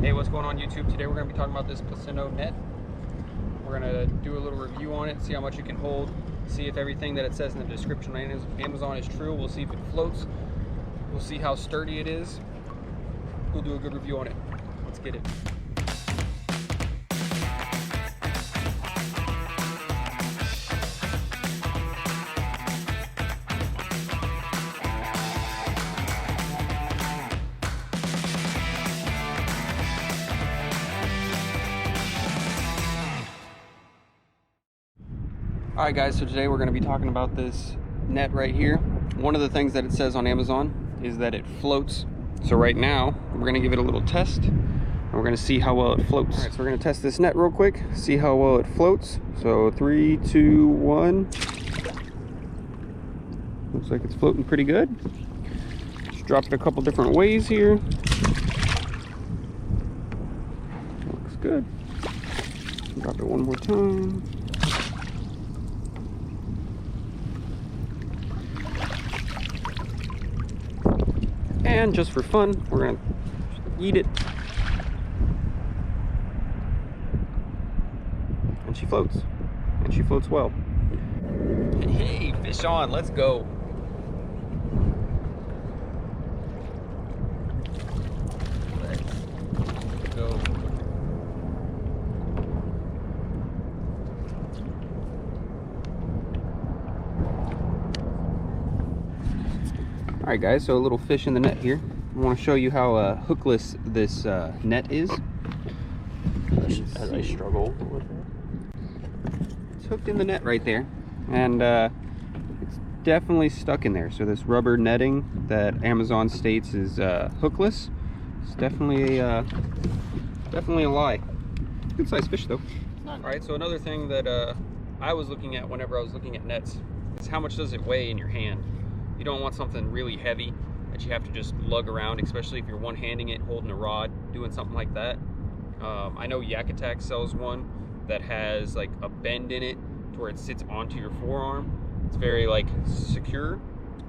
Hey, what's going on YouTube? Today we're going to be talking about this Plusinno net. We're going to do a little review on it, see how much it can hold, see if everything that it says in the description on Amazon is true. We'll see if it floats. We'll see how sturdy it is. We'll do a good review on it. Let's get it. Alright guys, so today we're going to be talking about this net right here. One of the things that it says on Amazon is that it floats. So right now, we're going to give it a little test, and we're going to see how well it floats. Alright, so we're going to test this net real quick, see how well it floats. So 3, 2, 1. Looks like it's floating pretty good. Just drop it a couple different ways here. Looks good. Drop it one more time. And just for fun, we're gonna eat it. And she floats. And she floats well. Hey, fish on, let's go. Let's go. All right guys, so a little fish in the net here. I want to show you how hookless this net is. As I struggle with it. It's hooked in the net right there, and it's definitely stuck in there. So this rubber netting that Amazon states is hookless. It's definitely a lie. Good sized fish though. All right, so another thing that I was looking at whenever I was looking at nets is how much does it weigh in your hand. You don't want something really heavy that you have to just lug around, especially if you're one-handing it, holding a rod, doing something like that. I know Yak Attack sells one that has like a bend in it to where it sits onto your forearm. It's very like secure.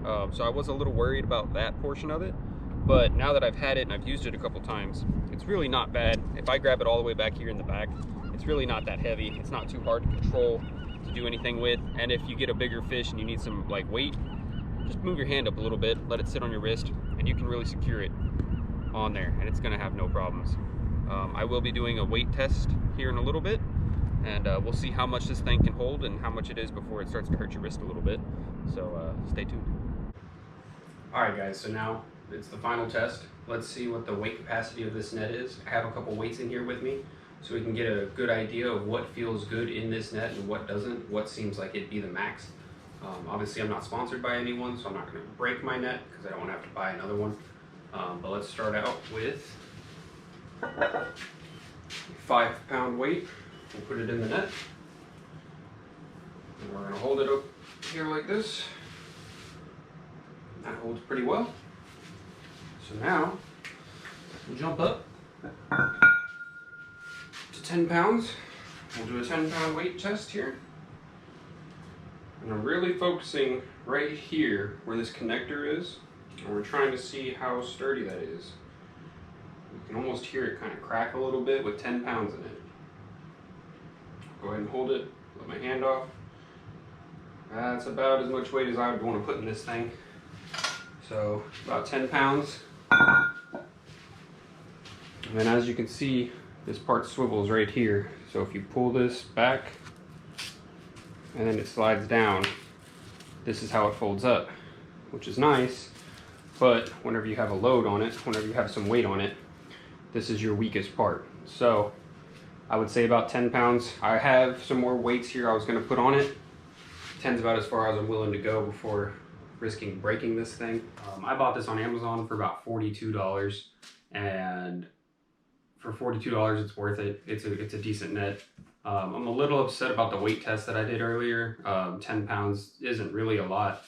So I was a little worried about that portion of it. But now that I've had it and I've used it a couple times, it's really not bad. If I grab it all the way back here in the back, it's really not that heavy. It's not too hard to control, to do anything with. And if you get a bigger fish and you need some like weight, just move your hand up a little bit, let it sit on your wrist, and you can really secure it on there, and it's gonna have no problems. I will be doing a weight test here in a little bit, and we'll see how much this thing can hold and how much it is before it starts to hurt your wrist a little bit. So stay tuned. All right guys, so now it's the final test. Let's see what the weight capacity of this net is. I have a couple weights in here with me, so we can get a good idea of what feels good in this net and what doesn't, what seems like it'd be the max. Obviously I'm not sponsored by anyone, so I'm not going to break my net because I don't want to have to buy another one. But let's start out with 5-pound weight. We'll put it in the net. And we're going to hold it up here like this. That holds pretty well. So now we'll jump up to 10 pounds. We'll do a 10-pound weight test here. And I'm really focusing right here where this connector is, and we're trying to see how sturdy that is. You can almost hear it kind of crack a little bit with 10 pounds in it. Go ahead and hold it, let my hand off. That's about as much weight as I would want to put in this thing. So about 10 pounds. And then as you can see, this part swivels right here. So if you pull this back, and then it slides down, this is how it folds up, which is nice. But whenever you have a load on it, whenever you have some weight on it, this is your weakest part. So I would say about 10 pounds. I have some more weights here I was going to put on it. 10's about as far as I'm willing to go before risking breaking this thing. I bought this on Amazon for about $42, and for $42 it's worth it. It's a decent net. I'm a little upset about the weight test that I did earlier. 10 pounds isn't really a lot.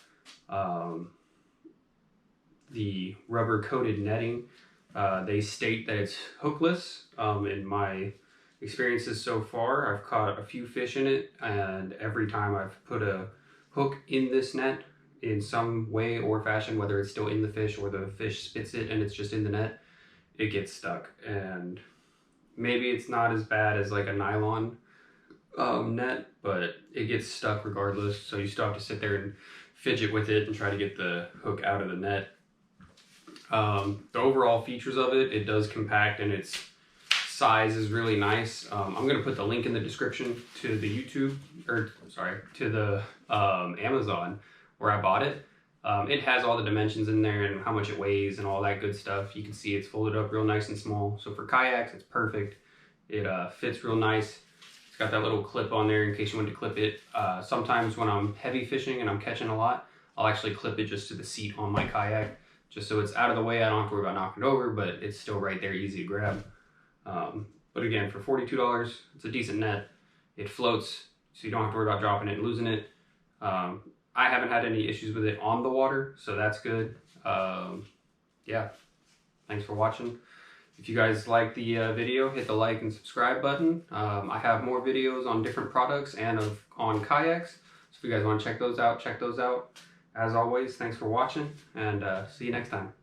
The rubber coated netting, they state that it's hookless. In my experiences so far, I've caught a few fish in it, and every time I've put a hook in this net in some way or fashion, whether it's still in the fish or the fish spits it and it's just in the net, it gets stuck. And Maybe it's not as bad as like a nylon net, but it gets stuck regardless. So you still have to sit there and fidget with it and try to get the hook out of the net. The overall features of it, it does compact and its size is really nice. I'm going to put the link in the description to the YouTube, or sorry, to the Amazon where I bought it. It has all the dimensions in there and how much it weighs and all that good stuff. You can see it's folded up real nice and small. So for kayaks, it's perfect. It fits real nice. It's got that little clip on there in case you want to clip it. Sometimes when I'm heavy fishing and I'm catching a lot, I'll actually clip it just to the seat on my kayak, just so it's out of the way. I don't have to worry about knocking it over, but it's still right there, easy to grab. But again, for $42, it's a decent net. It floats, so you don't have to worry about dropping it and losing it. I haven't had any issues with it on the water, so that's good. Yeah, thanks for watching. If you guys like the video, hit the like and subscribe button. I have more videos on different products and on kayaks, so if you guys want to check those out, check those out. As always, thanks for watching, and see you next time.